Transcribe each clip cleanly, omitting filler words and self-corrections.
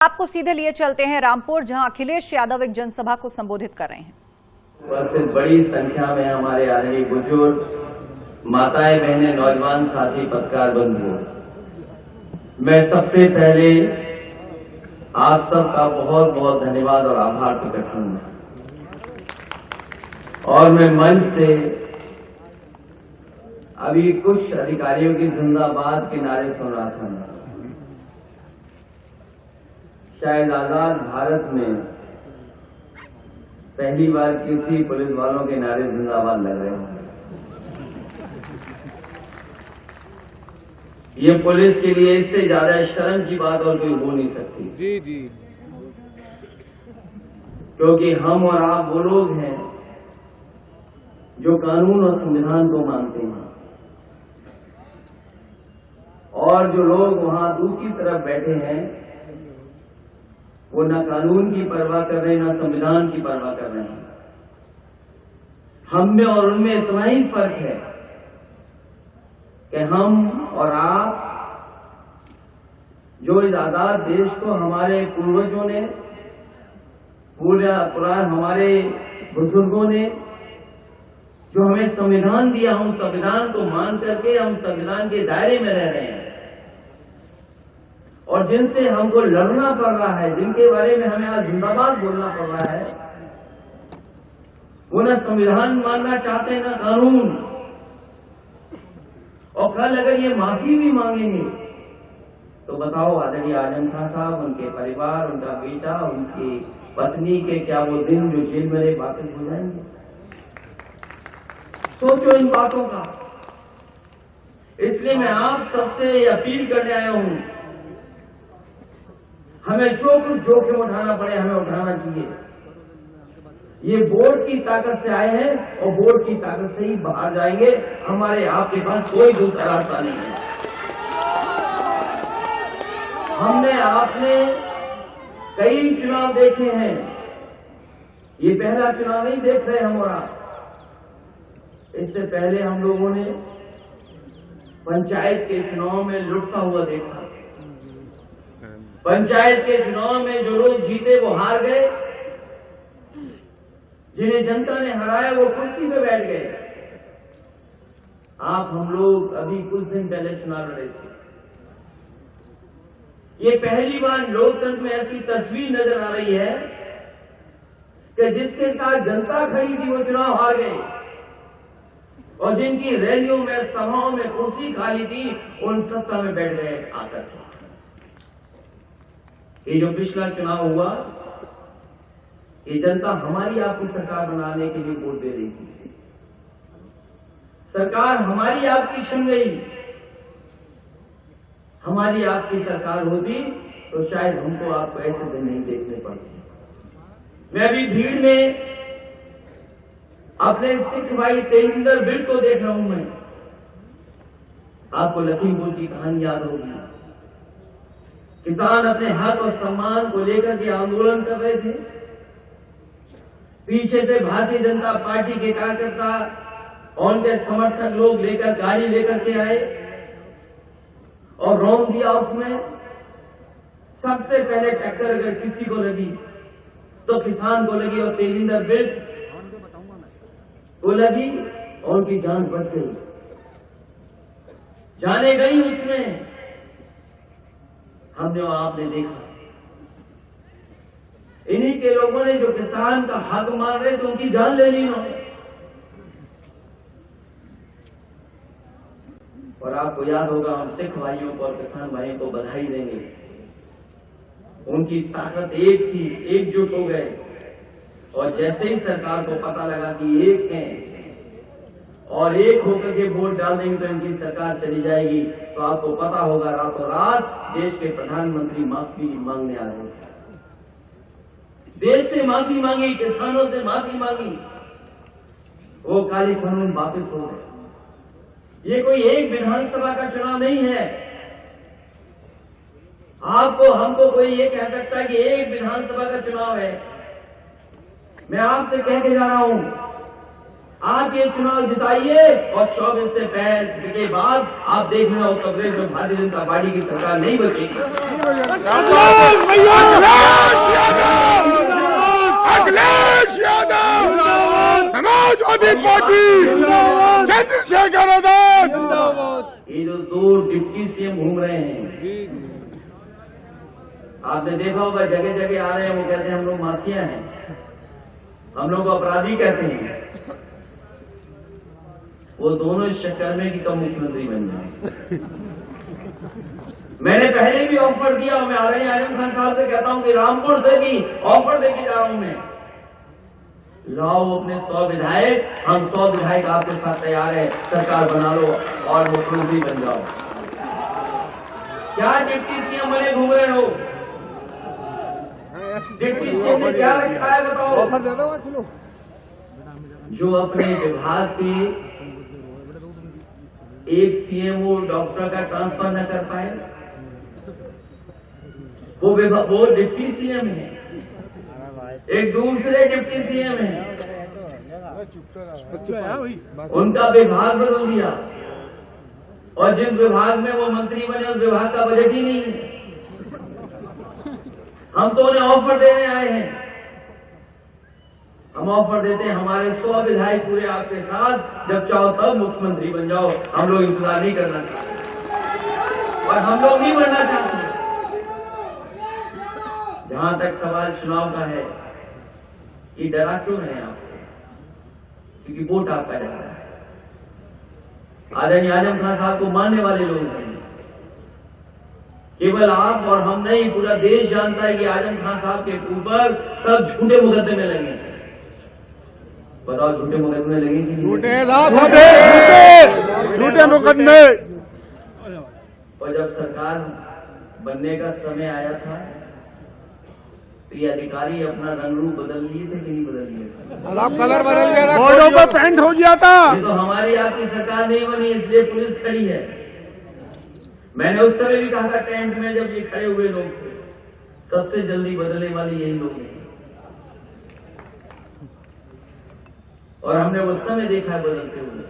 आपको सीधे लिए चलते हैं रामपुर, जहां अखिलेश यादव एक जनसभा को संबोधित कर रहे हैं। उपस्थित बड़ी संख्या में हमारे आदरणीय बुजुर्ग, माताएं, बहनें, नौजवान साथी, पत्रकार बंधु, मैं सबसे पहले आप सबका बहुत बहुत धन्यवाद और आभार प्रकट करूंगा। और मैं मंच से अभी कुछ अधिकारियों की जिंदाबाद के नारे सुन रहा था। शायद आजाद भारत में पहली बार किसी पुलिस वालों के नारे जिंदाबाद लग रहे हैं। ये पुलिस के लिए इससे ज्यादा शर्म की बात और कोई हो नहीं सकती। जी जी। क्योंकि हम और आप वो लोग हैं जो कानून और संविधान को मानते हैं, और जो लोग वहां दूसरी तरफ बैठे हैं वो ना कानून की परवाह कर रहे हैं, ना संविधान की परवाह कर रहे हैं। हम में और उनमें इतना ही फर्क है कि हम और आप जो इस आजाद देश को हमारे पूर्वजों ने, पूरा हमारे बुजुर्गों ने जो हमें संविधान दिया, हम संविधान को मान करके हम संविधान के दायरे में रह रहे हैं। और जिनसे हमको लड़ना पड़ रहा है, जिनके बारे में हमें आज जिंदाबाद बोलना पड़ रहा है, वो ना संविधान मानना चाहते हैं ना कानून। और कल अगर ये माफी भी मांगेंगे तो बताओ आदरणीय आजम खान साहब, उनके परिवार, उनका बेटा, उनकी पत्नी के क्या वो दिन जो जेल में रहे वापस हो जाएंगे? सोचो इन बातों का। इसलिए मैं आप सबसे अपील करने आया हूं, हमें जो कुछ जोखिम उठाना पड़े हमें उठाना चाहिए। ये बोर्ड की ताकत से आए हैं और बोर्ड की ताकत से ही बाहर जाएंगे। हमारे आपके पास कोई दूसरा रास्ता नहीं है। हमने आपने कई चुनाव देखे हैं, ये पहला चुनाव नहीं देख रहे हम और आप। इससे पहले हम लोगों ने पंचायत के चुनाव में लुटता हुआ देखा। पंचायत के चुनाव में जो लोग जीते वो हार गए, जिन्हें जनता ने हराया वो कुर्सी पे बैठ गए। आप हम लोग अभी कुछ दिन पहले चुनाव लड़े थे। ये पहली बार लोकतंत्र में ऐसी तस्वीर नजर आ रही है कि जिसके साथ जनता खड़ी थी वो चुनाव हार गए, और जिनकी रैलियों में, सभाओं में कुर्सी खाली थी, उन सत्ता में बैठ गए आकर। ये जो पिछला चुनाव हुआ, ये जनता हमारी आपकी सरकार बनाने के लिए वोट दे रही थी। सरकार हमारी आपकी छिन गई। हमारी आपकी सरकार होती तो शायद हमको आपको ऐसे दिन नहीं देखने पड़ते। मैं अभी भीड़ में अपने सिख भाई तेजिंदर बिर्ड को देख रहा हूं। मैं आपको लखीमपुर की कहानी याद होगी। किसान अपने हक और सम्मान को लेकर के आंदोलन कर रहे थे। पीछे से भारतीय जनता पार्टी के कार्यकर्ता और उनके समर्थक लोग लेकर गाड़ी लेकर के आए और रौंद दिया। उसमें सबसे पहले टक्कर अगर किसी को लगी तो किसान को लगी, और तेजिंदर बिर्ड को लगी और उनकी जान बच गई। जाने गई उसमें, हमने और आपने देखा। इन्हीं के लोगों ने जो किसान का हक मार रहे थे उनकी जान ले ली उन्होंने। और आपको याद होगा, हम सिख भाइयों को और किसान भाइयों को बधाई देंगे। उनकी ताकत एक थी, एकजुट हो गए। और जैसे ही सरकार को पता लगा कि एक हैं और एक होकर के वोट डाल देंगे तो इनकी सरकार चली जाएगी, तो आपको पता होगा रातों रात देश के प्रधानमंत्री माफी मांगने आ रहे थे। देश से माफी मांगी, किसानों से माफी मांगी, वो काले कानून वापस हो गए। ये कोई एक विधानसभा का चुनाव नहीं है। आपको हमको कोई ये कह सकता है कि एक विधानसभा का चुनाव है। मैं आपसे कह के जा रहा हूं, आप ये चुनाव जिताइए और 24 से पहले के बाद आप देख लेना उत्तर प्रदेश में भारतीय जनता पार्टी की सरकार नहीं बचेगी। अखिलेश यादव, समाजवादी पार्टी, चंद्रशेखर आजाद। ये जो 2 डिप्टी सीएम घूम रहे हैं, आपने देखा होगा जगह जगह आ रहे हैं, वो कहते हैं हम लोग माफिया हैं, हम लोग अपराधी कहते हैं। वो दोनों इस चक्कर में कि कब मुख्यमंत्री बन जाए। मैंने पहले भी ऑफर दिया, मैं आदरणीय आजम खान साहब से कहता हूं कि रामपुर से भी ऑफर देके जा रहा हूं मैं, लाओ अपने 100 विधायक, हम 100 विधायक आपके साथ तैयार है, सरकार बना लो और मुख्यमंत्री बन जाओ। क्या डिप्टी सीएम बने घूम रहे हो? डिप्टी सीएम ने क्या रखा है बताओ? जो अपने विभाग के एक सीएमओ डॉक्टर का ट्रांसफर न कर पाए, वो डिप्टी सीएम है। एक दूसरे डिप्टी सीएम है, उनका विभाग बदल दिया और जिस विभाग में वो मंत्री बने उस विभाग का बजट ही नहीं है। हम तो उन्हें ऑफर देने आए हैं, हम ऑफर देते हैं हमारे 100 विधायक पूरे आपके साथ, जब चाहो तब मुख्यमंत्री बन जाओ। हम लोग इंतजार नहीं करना चाहते और हम लोग नहीं बनना चाहते। जहां तक सवाल चुनाव का है, ये डरा क्यों है आपको? क्योंकि वोट आपका जा रहा है। आदरणीय आजम खान साहब को मानने वाले लोग हैं, केवल आप और हम नहीं, पूरा देश जानता है कि आजम खान साहब के ऊपर सब झूठे मुकदमे लगे हैं। बताओ झूठे मुकदमे लगे कि झूठे मुकदमे। और जब सरकार बनने का समय आया था तो ये अधिकारी अपना रंग रूप बदल लिए थे कि नहीं बदल लिए थे? कलर बदल गया, बोर्डों पर पेंट हो गया था। ये तो हमारी आपकी सरकार नहीं बनी, इसलिए पुलिस खड़ी है। मैंने उस समय भी कहा था टेंट में जब ये खड़े हुए लोग थे, सबसे जल्दी बदलने वाले यही लोग हैं। और हमने उस समय देखा है बदलते हुए।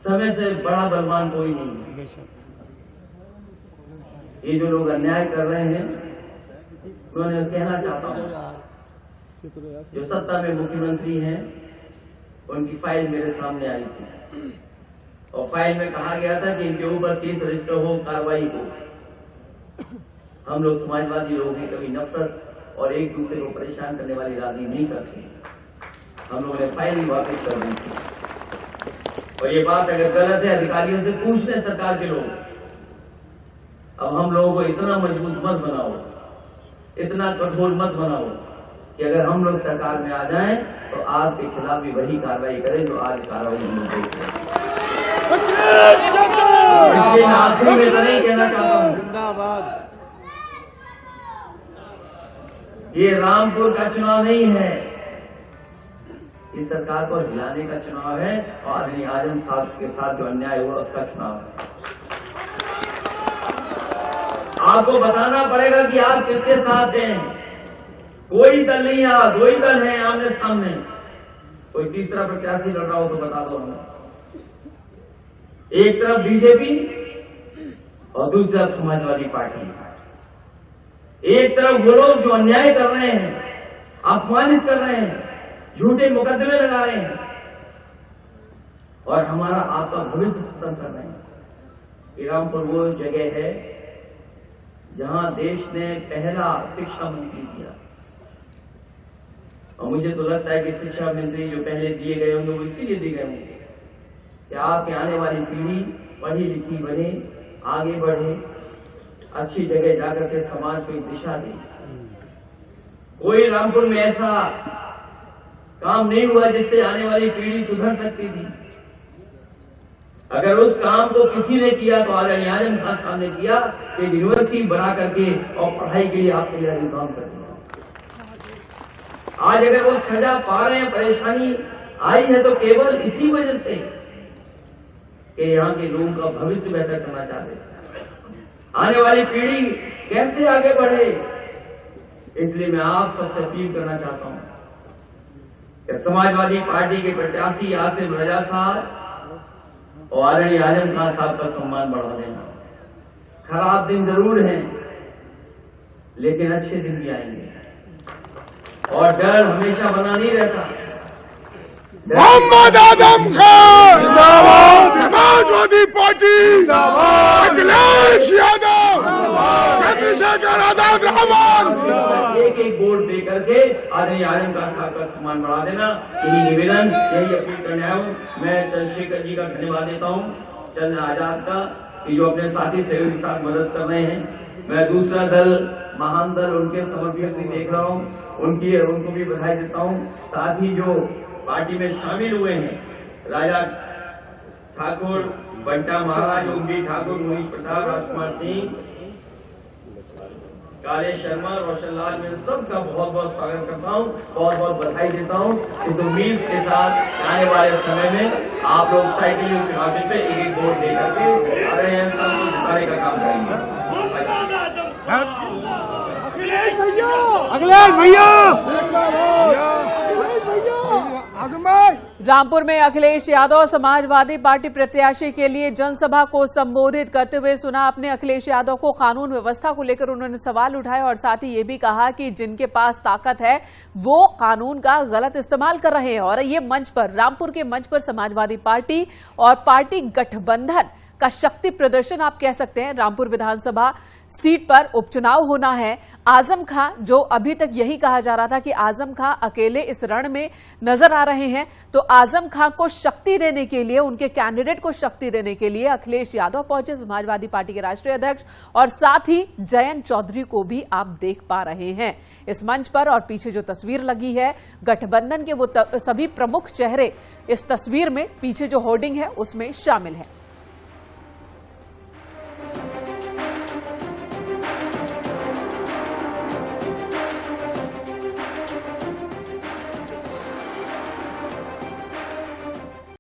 समय से बड़ा बलवान कोई नहीं है। ये जो लोग अन्याय कर रहे हैं, मैं उन्हें कहना चाहता हूं, जो सत्ता में मुख्यमंत्री हैं, उनकी फाइल मेरे सामने आई थी और फाइल में कहा गया था कि इनके ऊपर केस रजिस्टर हो, कार्रवाई हो। हम लोग समाजवादी लोग हैं, कभी नफरत और एक दूसरे को परेशान करने वाली राजनीति नहीं करते। हम लोगों ने फाइल ही वापस कर दी थी। और ये बात अगर गलत है, अधिकारियों से पूछ लें सरकार के लोग। अब हम लोगों को इतना मजबूत मत बनाओ, इतना कठोर मत बनाओ कि अगर हम लोग सरकार में आ जाएं तो आपके खिलाफ भी वही कार्रवाई करें जो आज कार्रवाई नहीं हुई। इसलिए मैं आखिरी में नहीं कहना चाहता हूं, ये रामपुर का चुनाव नहीं है, इस सरकार को हिलाने का चुनाव है और आदरणीय आजम साहब के साथ जो अन्याय हुआ उसका चुनाव है। आपको बताना पड़ेगा कि आप किसके साथ हैं। कोई दल नहीं है, 2 ही दल हैं आमने सामने। कोई तीसरा प्रत्याशी लड़ रहा हो तो बता दो हमें। एक तरफ बीजेपी और दूसरी तरफ समाजवादी पार्टी। एक तरफ वो लोग जो अन्याय कर रहे हैं, अपमानित कर रहे हैं, झूठे मुकदमे लगा रहे हैं और हमारा आपका भविष्य खत्म कर रहे हैं। रामपुर वो जगह है जहां देश ने पहला शिक्षा मंत्री दिया और मुझे तो लगता है कि शिक्षा मंत्री जो पहले दिए गए होंगे वो इसीलिए दिए गए होंगे कि आपके आने वाली पीढ़ी पढ़ी लिखी बने, आगे बढ़े, अच्छी जगह जाकर के समाज को एक दिशा दे। कोई रामपुर में ऐसा काम नहीं हुआ जिससे आने वाली पीढ़ी सुधर सकती थी। अगर उस काम को किसी ने किया तो आदरणीय आजम खान साहब ने किया कि यूनिवर्सिटी बना करके और पढ़ाई के लिए आपके लिए इंतजाम कर दिया। आज अगर वो सजा पा रहे हैं, परेशानी आई है तो केवल इसी वजह से कि यहाँ के लोगों का भविष्य बेहतर करना चाहते हैं, आने वाली पीढ़ी कैसे आगे बढ़े। इसलिए मैं आप सबसे अपील करना चाहता हूं कि समाजवादी पार्टी के प्रत्याशी आसिफ रजा साहब और आदरणीय आजम खान साहब का सम्मान बढ़ा देना। खराब दिन जरूर हैं, लेकिन अच्छे दिन भी आएंगे और डर हमेशा बना नहीं रहता। मोहम्मद आजम खान जिंदाबाद, समाजवादी पार्टी जिंदाबाद, अखिलेश यादव चंद्रशेखर आजाद रहमान। एक एक वोट दे करके आदरणीय आजम खान साहब का सम्मान बढ़ा देना, यही निवेदन, यही अपील करने आया हूँ। मैं चंद्रशेखर जी का धन्यवाद देता हूँ, चंद्र आजाद का, कि जो अपने साथी सहयोगी के साथ मदद कर रहे हैं। मैं दूसरा दल, महान दल, उनके समर्थक भी देख रहा हूँ, उनको भी बधाई देता हूँ। साथ ही जो पार्टी में शामिल हुए हैं, राजा ठाकुर, बंटा महाराज, उंगी ठाकुर, मुनीश प्रताप, राजकुमार सिंह, काले शर्मा, रोशन लाल, मैं सबका बहुत बहुत स्वागत करता हूँ, बहुत बहुत बधाई देता हूँ। इस उम्मीद के साथ आने वाले समय में आप लोग साइकिल के पे एक एक वोट दे करके जिताने का काम करेंगे। अखिलेश भैया, रामपुर में अखिलेश यादव समाजवादी पार्टी प्रत्याशी के लिए जनसभा को संबोधित करते हुए सुना आपने अखिलेश यादव को। कानून व्यवस्था को लेकर उन्होंने सवाल उठाए और साथ ही ये भी कहा कि जिनके पास ताकत है वो कानून का गलत इस्तेमाल कर रहे हैं। और ये मंच पर, रामपुर के मंच पर समाजवादी पार्टी और पार्टी गठबंधन का शक्ति प्रदर्शन आप कह सकते हैं। रामपुर विधानसभा सीट पर उपचुनाव होना है। आजम खां, जो अभी तक यही कहा जा रहा था कि आजम खां अकेले इस रण में नजर आ रहे हैं, तो आजम खां को शक्ति देने के लिए, उनके कैंडिडेट को शक्ति देने के लिए अखिलेश यादव पहुंचे, समाजवादी पार्टी के राष्ट्रीय अध्यक्ष, और साथ ही जयंत चौधरी को भी आप देख पा रहे हैं इस मंच पर। और पीछे जो तस्वीर लगी है गठबंधन के, वो सभी प्रमुख चेहरे इस तस्वीर में, पीछे जो होर्डिंग है उसमें शामिल है।